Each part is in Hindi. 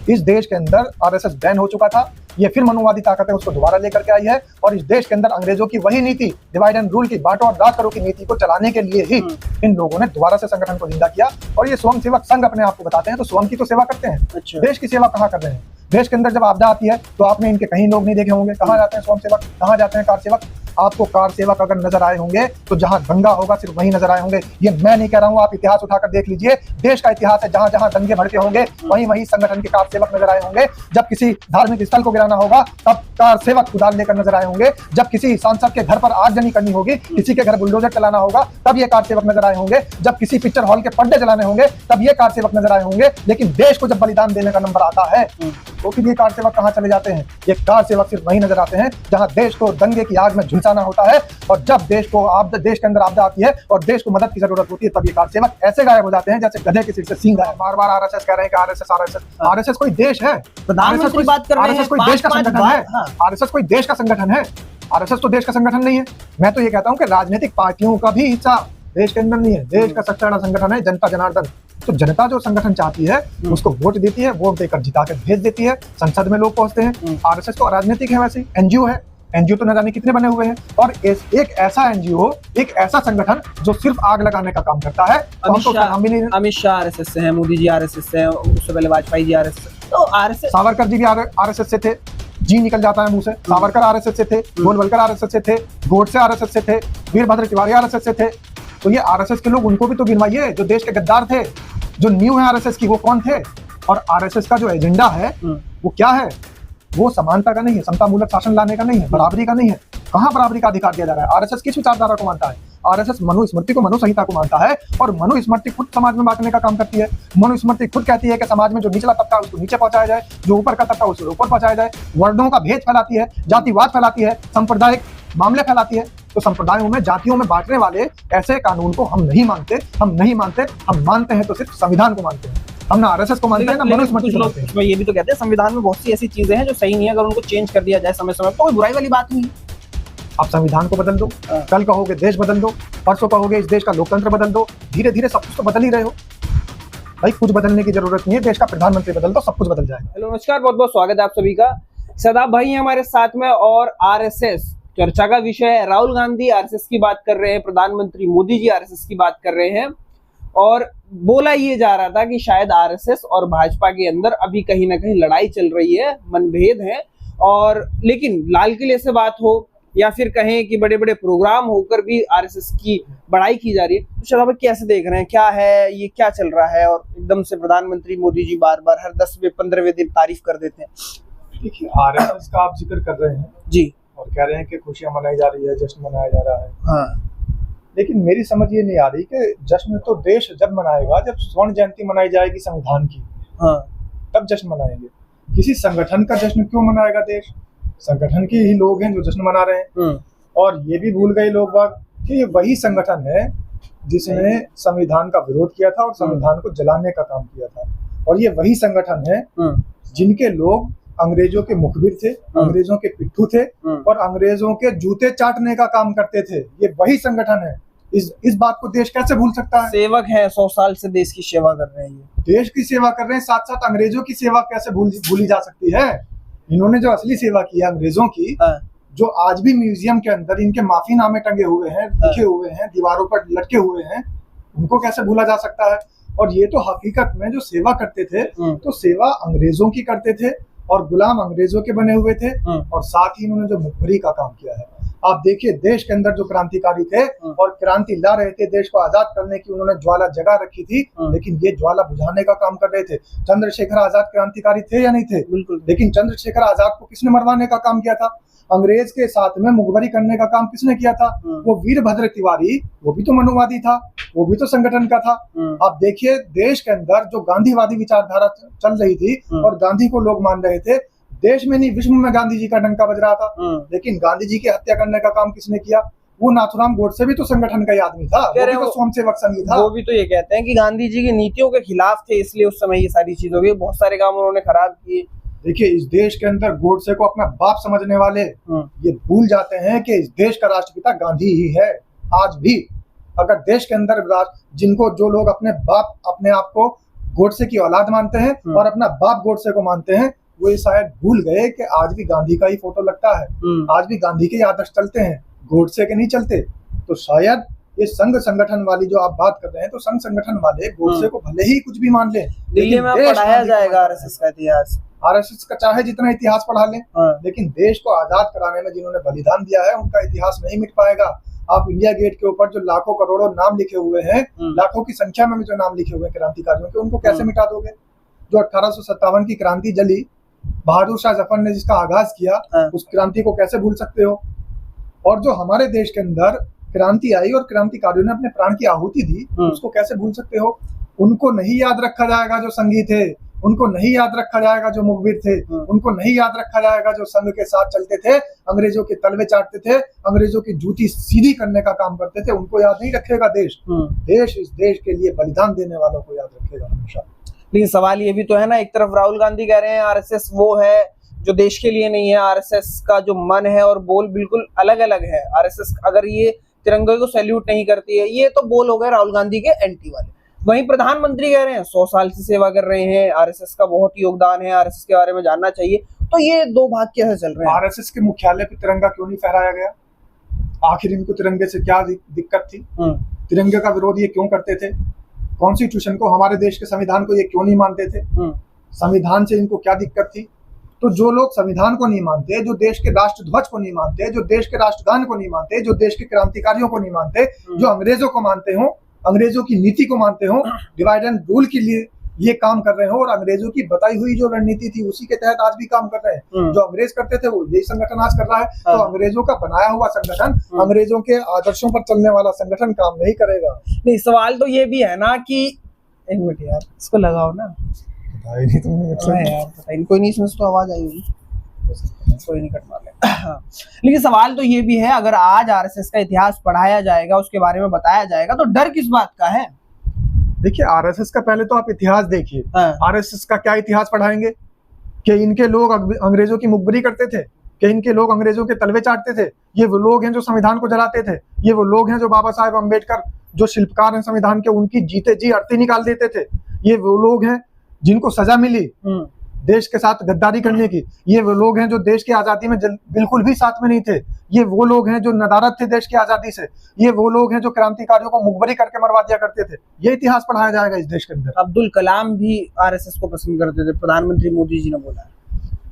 इस देश के अंदर आरएसएस बैन हो चुका था, ये फिर मनुवादी ताकतें उसको दोबारा लेकर के आई है और इस देश के अंदर अंग्रेजों की वही नीति, डिवाइड एंड रूल की, बांटो और राज करो की नीति को चलाने के लिए ही इन लोगों ने दोबारा से संगठन को जिंदा किया। और ये स्वयं सेवक संघ अपने आप को बताते हैं, तो स्वयं की तो सेवा करते हैं। अच्छा। देश की सेवा कहाँ कर रहे हैं? देश के अंदर जब आपदा आती है तो आपने इनके कहीं लोग नहीं देखे होंगे। कहाँ जाते हैं स्वयं सेवक, कहाँ जाते हैं कार सेवक? आपको कार सेवक अगर नजर आए होंगे तो जहां दंगा होगा सिर्फ वहीं नजर आए होंगे। ये मैं नहीं कह रहा हूं, आप इतिहास उठाकर देख लीजिए, देश का इतिहास है, जहां जहां दंगे भड़के होंगे वहीं वहीं संगठन के कार सेवक नजर आए होंगे। जब किसी धार्मिक स्थल को गिराना होगा तब कार सेवक कुदाल लेकर नजर आए होंगे। जब किसी सांसद के घर पर आगजनी करनी होगी, किसी के घर बुलडोजर चलाना होगा, तब ये कार सेवक नजर आए होंगे। जब किसी पिक्चर हॉल के पर्दे जलाने होंगे तब ये कार सेवक नजर आए होंगे। लेकिन देश को जब बलिदान देने का नंबर आता है तो फिर ये कार सेवक कहाँ चले जाते हैं? ये कार सेवक सिर्फ वहीं नजर आते हैं जहां देश को दंगे की आग में झुलसाना होता है। और जब देश के अंदर आपदा आती है और देश को मदद की जरूरत होती है तब ये कार सेवक ऐसे गायब हो जाते हैं जैसे गधे के सिर से सींग गायब। बार बार आरएसएस कह रहे हैं कि आरएसएस कोई देश है? प्रधानमंत्री बात कर रहे हैं, आरएसएस कोई देश का संगठन है? आरएसएस कोई देश का संगठन है? आरएसएस तो देश का संगठन नहीं है। मैं तो ये कहता हूँ कि राजनीतिक पार्टियों का भी हिस्सा देश के अंदर नहीं है। देश का सबसे बड़ा संगठन है जनता जनार्दन। तो जनता जो संगठन चाहती है उसको वोट देती है, वोट देकर जिता के भेज देती है, संसद में लोग पहुंचते हैं। आरएसएस तो राजनीतिक है, वैसे एनजीओ है। एनजीओ तो न जाने कितने बने हुए हैं। और एक ऐसा एनजीओ, एक ऐसा संगठन जो सिर्फ आग लगाने का काम करता है। अमित शाह आरएसएस से है, मोदी जी आरएसएस से है, उससे पहले वाजपेयी जी आरएसएस। तो आरएसएस, सावरकर जी भी आरएसएस से थे। जी निकल जाता है मुंह से। सावरकर आरएसएस से थे, गोलवलकर आरएसएस से थे, गोडसे आरएसएस से थे, वीरभद्र तिवारी आरएसएस से थे। तो ये आरएसएस के लोग, उनको भी तो गिनवाइए जो देश के गद्दार थे। जो न्यू है आरएसएस की, वो कौन थे? और आरएसएस का जो एजेंडा है वो क्या है? वो समानता का नहीं है, समतामूलक शासन लाने का नहीं है, बराबरी का नहीं है। कहाँ बराबरी का अधिकार दिया जा रहा है? आरएसएस किस विचारधारा को मानता है? आरएसएस मनुस्मृति को, मनुसंहिता को मानता है और मनुस्मृति खुद समाज में बांटने का काम करती है। मनुस्मृति खुद कहती है कि समाज में जो निचला तबका है उसको नीचे पहुंचाया जाए, जो ऊपर का तबका उसको ऊपर पहुंचाया जाए। वर्णों का भेद फैलाती है, जातिवाद फैलाती है, सांप्रदायिक मामले फैलाती है। तो संप्रदायों में, जातियों में बांटने वाले ऐसे कानून को हम नहीं मानते। हम मानते हैं तो सिर्फ संविधान को मानते हैं। हम ना आरएसएस को मानते हैं ना मनुस्मृति को मानते हैं। उसमें ये भी तो कहते हैं संविधान में बहुत सी ऐसी चीजें हैं जो सही नहीं है, अगर उनको चेंज कर दिया जाए समय समय पर तो कोई बुराई वाली बात नहीं है। आप संविधान को बदल दो, कल कहोगे देश बदल दो, परसों कहोगे इस देश का लोकतंत्र बदल दो। धीरे धीरे सब कुछ तो बदल ही रहे हो भाई। कुछ बदलने की जरूरत नहीं है, देश का प्रधानमंत्री बदल दो, सब कुछ बदल जाएगा। हेलो नमस्कार, बहुत बहुत स्वागत है आप सभी का। सदाब भाई हैं हमारे साथ में और आरएसएस चर्चा का विषय है। राहुल गांधी आरएसएस की बात कर रहे हैं, प्रधानमंत्री मोदी जी आरएसएस की बात कर रहे हैं। और बोला ये जा रहा था कि शायद आरएसएस और भाजपा के अंदर अभी कहीं ना कहीं लड़ाई चल रही है, मनभेद है। और लेकिन लाल किले से बात हो या फिर कहें कि बड़े बड़े प्रोग्राम होकर भी आरएसएस की बड़ाई की जा रही है। तो शदाब भाई कैसे देख रहे हैं, क्या है ये, क्या चल रहा है? और एकदम से प्रधानमंत्री मोदी जी बार बार हर 10वें 15वें दिन तारीफ कर देते हैं। देखिए, आरएसएस का आप जिक्र कर रहे हैं जी, और कह रहे हैं कि खुशियां मनाई जा रही है, जश्न मनाया जा रहा है। हाँ। लेकिन मेरी समझ ये नहीं आ रही कि जश्न तो देश जब मनाएगा जब स्वर्ण जयंती मनाई जाएगी संविधान की, हाँ, तब जश्न मनाएंगे। किसी संगठन का जश्न क्यों मनाएगा देश? संगठन के ही लोग हैं जो जश्न मना रहे हैं। और ये भी भूल गए लोग बाग कि ये वही संगठन है जिसने संविधान का विरोध किया था और संविधान को जलाने का काम किया था। और ये वही संगठन है जिनके लोग अंग्रेजों के मुखबिर थे, अंग्रेजों के पिट्ठू थे और अंग्रेजों के जूते चाटने का काम करते थे। ये वही संगठन है। इस बात को देश कैसे भूल सकता है? सेवक है, 100 साल से देश की सेवा कर रहे हैं, ये देश की सेवा कर रहे हैं, साथ साथ अंग्रेजों की सेवा कैसे भूली जा सकती है? इन्होंने जो असली सेवा की है अंग्रेजों की, जो आज भी म्यूजियम के अंदर इनके माफीनामे टंगे हुए हैं, लिखे हुए हैं, दीवारों पर लटके हुए हैं, उनको कैसे भूला जा सकता है? और ये तो हकीकत में जो सेवा करते थे तो सेवा अंग्रेजों की करते थे और गुलाम अंग्रेजों के बने हुए थे। और साथ ही इन्होंने जो मुखबरी का काम किया है, आप देखिए देश के अंदर जो क्रांतिकारी थे और क्रांति ला रहे थे, देश को आजाद करने की उन्होंने ज्वाला जगा रखी थी, लेकिन ये ज्वाला बुझाने का काम कर रहे थे। चंद्रशेखर आजाद क्रांतिकारी थे या नहीं थे? बिल्कुल। लेकिन चंद्रशेखर आजाद को किसने मरवाने का काम किया था? अंग्रेज के साथ में मुखबरी करने का काम किसने किया था? वो वीरभद्र तिवारी, वो भी तो मनुवादी था, वो भी तो संगठन का था। आप देखिए देश के अंदर जो गांधीवादी विचारधारा चल रही थी और गांधी को लोग मान रहे थे, देश में नहीं विश्व में गांधी जी का डंका बज रहा था। लेकिन गांधी जी की हत्या करने का काम किसने किया? वो नाथुराम गोडसे भी तो संगठन का ही आदमी था, वो भी तो स्वयंसेवक संघ था। वो भी तो ये कहते हैं कि गांधी जी की नीतियों के खिलाफ थे, इसलिए उस समय ये सारी चीज हो गई, बहुत सारे काम उन्होंने खराब किए। देखिए, इस देश के अंदर गोडसे को अपना बाप समझने वाले ये भूल जाते हैं कि इस देश का राष्ट्रपिता गांधी ही है। आज भी अगर देश के अंदर जिनको जो लोग अपने आप को गोडसे की औलाद मानते हैं और अपना बाप गोडसे को मानते हैं, वो ये शायद भूल गए कि आज भी गांधी का ही फोटो लगता है, आज भी गांधी के आदर्श चलते हैं, गोडसे के नहीं चलते। तो शायद ये संघ संगठन वाली जो आप बात कर रहे हैं, तो संघ संगठन वाले गोडसे को भले ही कुछ भी मान ले, दिल्ली में पढ़ाया जाएगा आरएसएस का इतिहास, आरएसएस का चाहे जितना इतिहास पढ़ा लें, लेकिन देश को आजाद कराने में जिन्होंने बलिदान दिया है उनका इतिहास नहीं मिट पाएगा। आप इंडिया गेट के ऊपर जो लाखों करोड़ों नाम लिखे हुए हैं, लाखों की संख्या में जो नाम लिखे हुए हैं क्रांतिकारियों के, उनको कैसे मिटा दोगे? जो 1857 की क्रांति जली, बहादुर शाह जफर ने जिसका आगाज किया, उस क्रांति को कैसे भूल सकते हो? और जो हमारे देश के अंदर क्रांति आई और क्रांतिकारियों ने अपने प्राण की आहुति दी, उसको कैसे भूल सकते हो? उनको नहीं याद रखा जाएगा जो संगी थे, उनको नहीं याद रखा जाएगा जो मुखबिर थे, उनको नहीं याद रखा जाएगा जो संघ के साथ चलते थे, अंग्रेजों के तलवे चाटते थे, अंग्रेजों की जूती सीधी करने का काम करते थे। उनको याद नहीं रखेगा देश। देश इस देश के लिए बलिदान देने वालों को याद रखेगा हमेशा। लेकिन सवाल ये भी तो है ना, एक तरफ राहुल गांधी कह रहे हैं आरएसएस वो है जो देश के लिए नहीं है, आरएसएस का जो मन है और बोल बिल्कुल अलग अलग है। आरएसएस अगर ये तिरंगे को सैल्यूट नहीं करती है, ये तो बोल हो गए राहुल गांधी के एंटी वाले। वहीं प्रधानमंत्री कह रहे हैं 100 साल से सेवा कर रहे हैं, आरएसएस का बहुत योगदान है, आरएसएस के बारे में जानना चाहिए। तो ये दो भाग कैसे चल रहे हैं? आरएसएस के मुख्यालय पे तिरंगा क्यों नहीं फहराया गया? आखिर इनको तिरंगे से क्या दिक्कत थी? तिरंगे का विरोध ये क्यों करते थे? कॉन्स्टिट्यूशन को, हमारे देश के संविधान को ये क्यों नहीं मानते थे? संविधान से इनको क्या दिक्कत थी? तो जो लोग संविधान को नहीं मानते, जो देश के राष्ट्र ध्वज को नहीं मानते, जो देश के राष्ट्रगान को नहीं मानते, जो देश के क्रांतिकारियों को नहीं मानते, जो अंग्रेजों को मानते हो, अंग्रेजों की नीति को मानते हो, डिवाइड एंड रूल के लिए ये काम कर रहे हो और अंग्रेजों की बताई हुई जो रणनीति थी उसी के तहत आज भी काम कर रहे हैं। जो अंग्रेज करते थे वो यही संगठन आज कर रहा है। तो अंग्रेजों का बनाया हुआ संगठन, अंग्रेजों के आदर्शों पर चलने वाला संगठन काम नहीं करेगा। नहीं, सवाल तो ये भी है ना कि एक मिनट यार, इसको लगाओ ना। नहीं तुमने यार पता नहीं, कोई नहीं इसमें तो आवाज आई होगी, कोई नहीं, कट मार ले। हाँ। लेकिन सवाल तो ये भी है, अगर आज आरएसएस का इतिहास पढ़ाया जाएगा, उसके बारे में बताया जाएगा, तो डर किस बात का है? देखिए, आरएसएस का पहले तो आप इतिहास देखिए। आरएसएस का क्या इतिहास पढ़ाएंगे? कि इनके लोग अंग्रेजों की मुखबिरी करते थे, कि इनके लोग अंग्रेजों के तलवे चाटते थे, ये वो लोग हैं जो संविधान को जलाते थे, ये वो लोग हैं जो बाबा साहेब अम्बेडकर जो शिल्पकार हैं संविधान के, उनकी जीते जी अर्थी निकाल देते थे, ये वो लोग हैं जिनको सजा मिली देश के साथ गद्दारी करने की, ये वो लोग हैं जो देश की आजादी में बिल्कुल भी साथ में नहीं थे, ये वो लोग हैं जो नदारत थे देश की आजादी से, ये वो लोग हैं जो क्रांतिकारियों को मुखबरी करके मरवा दिया करते थे। ये इतिहास पढ़ाया जाएगा इस देश के अंदर। अब्दुल कलाम भी आरएसएस को पसंद करते थे, प्रधानमंत्री मोदी जी ने बोला।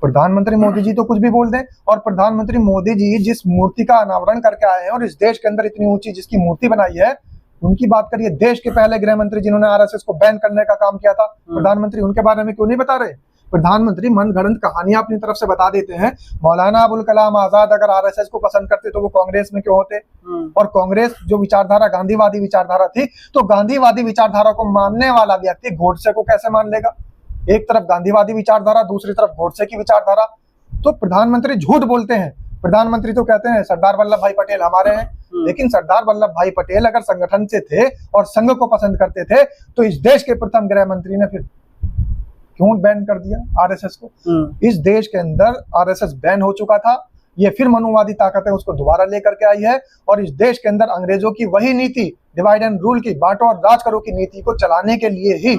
प्रधानमंत्री मोदी जी तो कुछ भी बोल दें, और प्रधानमंत्री मोदी जी जिस मूर्ति का अनावरण करके आए हैं और इस देश के अंदर इतनी ऊंची जिसकी मूर्ति बनाई है, उनकी बात करिए। देश के पहले गृह मंत्री जिन्होंने आरएसएस को बैन करने का काम किया था, प्रधानमंत्री, उनके बारे में क्यों नहीं बता रहे? प्रधानमंत्री मनगढ़ंत कहानियां अपनी तरफ से बता देते हैं। मौलाना अबुल कलाम आजाद अगर आरएसएस को पसंद करते तो वो कांग्रेस में क्यों होते? और कांग्रेस जो विचारधारा गांधीवादी विचारधारा थी, तो गांधीवादी विचारधारा को मानने वाला व्यक्ति गोडसे को कैसे मान लेगा? एक तरफ गांधीवादी विचारधारा, दूसरी तरफ गोडसे की विचारधारा। तो प्रधानमंत्री झूठ बोलते हैं। प्रधानमंत्री तो कहते हैं सरदार वल्लभ भाई पटेल हमारे हैं, लेकिन सरदार वल्लभ भाई पटेल अगर संगठन से थे और संघ को पसंद करते थे, तो इस देश के प्रथम गृह मंत्री ने फिर क्यों बैन कर दिया आरएसएस को? इस देश के अंदर आरएसएस बैन हो चुका था, ये फिर मनुवादी ताकतें उसको दोबारा लेकर के आई है, और इस देश के अंदर अंग्रेजों की वही नीति, डिवाइड एंड रूल की, बांटो और राज करो की नीति को चलाने के लिए ही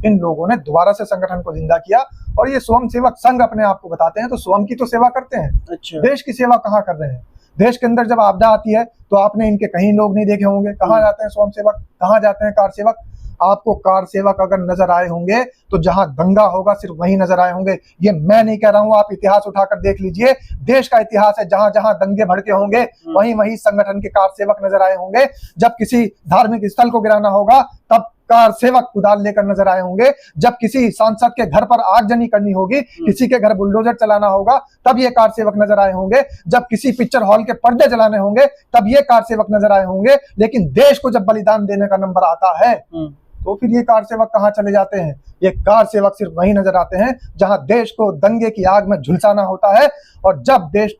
इन लोगों ने दोबारा से संगठन को जिंदा किया। और ये स्वयं सेवक संघ अपने आप को बताते हैं, तो स्वयं की तो सेवा करते हैं। अच्छा। देश की सेवा कहाँ कर रहे हैं? देश के अंदर जब आपदा आती है तो आपने इनके कहीं लोग नहीं देखे होंगे। कहाँ जाते हैं स्वयं सेवक, कहाँ जाते हैं कार सेवक? आपको कार सेवक अगर नजर आए होंगे तो जहां दंगा होगा सिर्फ वहीं नजर आए होंगे। ये मैं नहीं कह रहा हूं, आप इतिहास उठाकर देख लीजिए, देश का इतिहास है। जहां जहां दंगे भड़के होंगे वहीं वहीं संगठन के कार सेवक नजर आए होंगे। जब किसी धार्मिक स्थल को गिराना होगा तब कार सेवक कुदाल लेकर नजर आए होंगे। जब किसी सांसद के घर पर आगजनी करनी होगी, किसी के घर बुलडोजर चलाना होगा, तब ये कार सेवक नजर आए होंगे। जब किसी पिक्चर हॉल के पर्दे जलाने होंगे तब ये कार सेवक नजर आए होंगे। लेकिन देश को जब बलिदान देने का नंबर आता है तो फिर ये कार सेवक कहाँ चले जाते हैं? ये कार सेवक सिर्फ वहीं नजर आते हैं जहां देश को दंगे की आग में झुलसाना होता है, और जब देश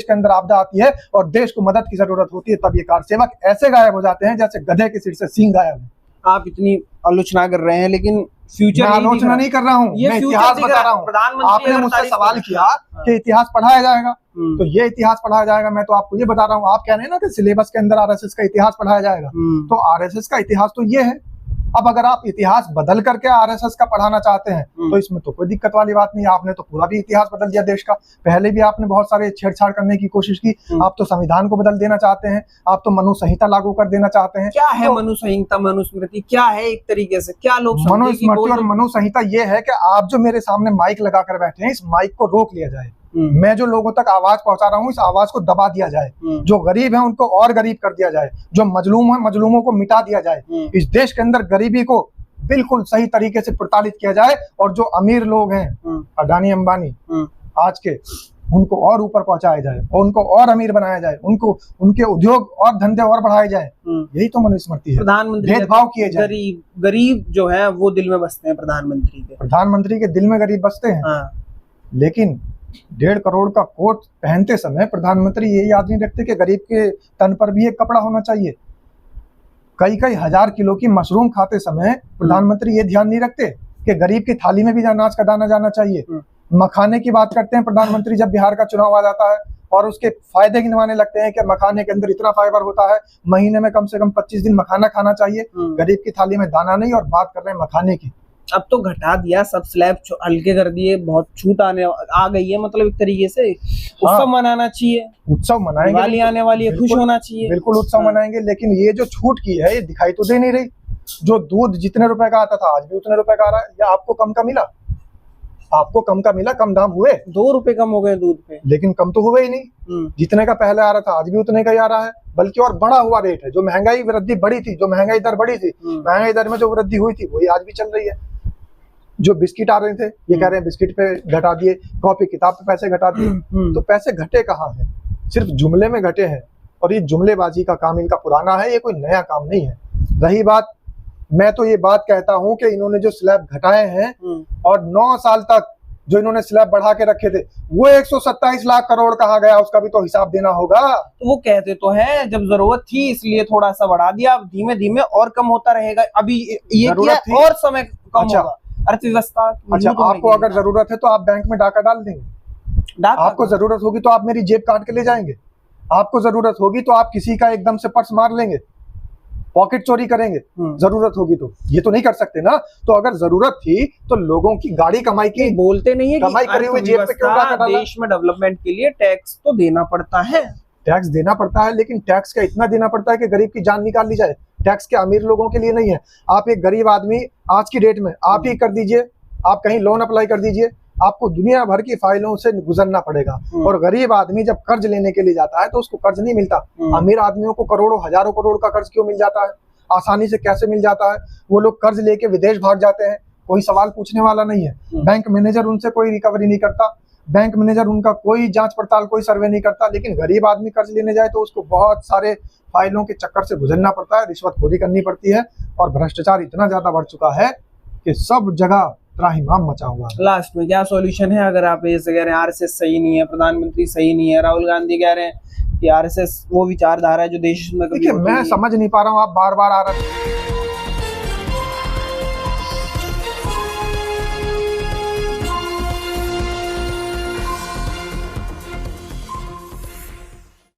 के अंदर आपदा आती है और देश को मदद की जरूरत होती है, तब ये कार सेवक ऐसे गायब हो जाते हैं जैसे गधे के सिर से सींग गायब है। आप इतनी आलोचना कर रहे हैं, लेकिन फ्यूचर आलोचना नहीं कर रहा हूँ, मैं इतिहास बता रहा हूँ। आपने मुझसे सवाल किया कि इतिहास पढ़ाया जाएगा, तो ये इतिहास पढ़ाया जाएगा। मैं तो आपको ये बता रहा हूँ, आप कह रहे हैं ना कि सिलेबस के अंदर आरएसएस का इतिहास पढ़ाया जाएगा, तो आरएसएस का इतिहास तो ये है अब अगर आप इतिहास बदल करके आरएसएस का पढ़ाना चाहते हैं तो इसमें तो कोई दिक्कत वाली बात नहीं है। आपने तो पूरा भी इतिहास बदल दिया देश का। पहले भी आपने बहुत सारे छेड़छाड़ करने की कोशिश की। आप तो संविधान को बदल देना चाहते हैं, आप तो मनु संहिता लागू कर देना चाहते हैं। क्या है मनु संहिता, मनुस्मृति क्या है? एक तरीके से क्या लोग मनुस्मृति और मनु संहिता ये है कि आप जो मेरे सामने माइक लगा कर बैठे हैं, इस माइक को रोक लिया जाए। मैं जो लोगों तक आवाज पहुंचा रहा हूँ, इस आवाज को दबा दिया जाए। जो गरीब है उनको और गरीब कर दिया जाए, जो मजलूम है मजलूमों को मिटा दिया जाए। इस देश के अंदर गरीबी को बिल्कुल सही तरीके से प्रताड़ित किया जाए और जो अमीर लोग हैं अडानी अंबानी आज के, उनको और ऊपर पहुंचाया जाए और उनको और अमीर बनाया जाए, उनको उनके उद्योग और धंधे और बढ़ाए जाए। यही तो मनुस्मृति है। प्रधानमंत्री भेदभाव किए जाए। गरीब जो है वो दिल में बसते हैं प्रधानमंत्री के दिल में गरीब बसते हैं। लेकिन 1.5 करोड़ का कोट पहनते समय प्रधानमंत्री ये याद नहीं रखते कि गरीब के तन पर भी एक कपड़ा होना चाहिए। कई हजार किलो की मशरूम खाते समय प्रधानमंत्री ये ध्यान नहीं रखते कि गरीब की थाली में भी अनाज का दाना जाना चाहिए। मखाने की बात करते हैं प्रधानमंत्री जब बिहार का चुनाव आ जाता है और उसके फायदे गिनवाने लगते हैं कि मखाने के अंदर इतना फाइबर होता है, महीने में कम से कम 25 दिन मखाना खाना चाहिए। गरीब की थाली में दाना नहीं, और बात कर रहे हैं मखाने की। अब तो घटा दिया, सब स्लैब हल्के कर दिए, बहुत छूट आ गई है। मतलब एक तरीके से उत्सव मनाना चाहिए। उत्सव मनाएंगे, दिवाली आने वाली है, खुश होना चाहिए। बिल्कुल उत्सव मनाएंगे, लेकिन ये जो छूट की है ये दिखाई तो दे नहीं रही। जो दूध जितने रुपए का आता था आज भी उतने रुपए का आ रहा है, या आपको कम का मिला? आपको कम का मिला, कम दाम हुए। 2 रुपए कम हो गए दूध पे, लेकिन कम तो हुए ही नहीं। जितने का पहले आ रहा था आज भी उतने का ही आ रहा है, बल्कि और बढ़ा हुआ रेट है। जो महंगाई वृद्धि बढ़ी थी, जो महंगाई दर बढ़ी थी, महंगाई दर में जो वृद्धि हुई थी वही आज भी चल रही है। जो बिस्किट आ रहे थे ये कह रहे हैं बिस्किट पे घटा दिए, कॉपी किताब पे पैसे घटा दिए। तो पैसे घटे कहाँ हैं? सिर्फ जुमले में घटे हैं, और ये जुमलेबाजी का काम इनका पुराना है, ये कोई नया काम नहीं है। रही बात, मैं तो ये बात कहता हूं कि इन्होंने जो स्लैब घटाए हैं और 9 साल तक जो इन्होंने स्लैब बढ़ा के रखे थे, वो 127 लाख करोड़ कहाँ गया, उसका भी तो हिसाब देना होगा। तो वो कहते तो है जब जरूरत थी इसलिए थोड़ा सा बढ़ा दिया, अब धीमे धीमे और कम होता रहेगा। अभी ये और समय कम होगा अर्थव्यवस्था। अच्छा, आपको अगर जरूरत है तो आप बैंक में डाका डाल देंगे। आपको जरूरत होगी तो आप मेरी जेब काट के ले जाएंगे। आपको जरूरत होगी तो आप किसी का एकदम से पर्स मार लेंगे, पॉकेट चोरी करेंगे जरूरत होगी तो। ये तो नहीं कर सकते ना। तो अगर जरूरत थी तो लोगों की गाड़ी कमाई की, बोलते नहीं है कमाई करी हुई जेब पे क्यों डाका डाला? देश में डेवलपमेंट के लिए टैक्स तो देना पड़ता है। टैक्स देना पड़ता है, लेकिन टैक्स का इतना देना पड़ता है कि गरीब की जान निकाल ली जाए। टैक्स के अमीर लोगों के लिए नहीं है। आप एक गरीब आदमी आज की डेट में आप ही कर दीजिए, आप कहीं लोन अप्लाई कर दीजिए, आपको दुनिया भर की फाइलों से गुजरना पड़ेगा। और गरीब आदमी जब कर्ज लेने के लिए जाता है तो उसको कर्ज नहीं मिलता। अमीर आदमियों को करोड़ों हजारों करोड़ का कर्ज क्यों मिल जाता है? आसानी से कैसे मिल जाता है? वो लोग कर्ज लेके विदेश भाग जाते हैं, कोई सवाल पूछने वाला नहीं है। बैंक मैनेजर उनसे कोई रिकवरी नहीं करता, बैंक मैनेजर उनका कोई जांच पड़ताल, कोई सर्वे नहीं करता। लेकिन गरीब आदमी कर्ज लेने जाए तो उसको बहुत सारे फाइलों के चक्कर से गुजरना पड़ता है, रिश्वतखोरी करनी पड़ती है, और भ्रष्टाचार इतना ज्यादा बढ़ चुका है कि सब जगह त्राहिमाम मचा हुआ है। लास्ट में क्या सॉल्यूशन है? अगर आप ऐसे कह रहे हैं आरएसएस सही नहीं है, प्रधानमंत्री सही नहीं है, राहुल गांधी कह रहे हैं कि आरएसएस वो विचारधारा है जो देश में, देखिए मैं समझ नहीं पा रहा हूँ, आप बार बार आ रहे हैं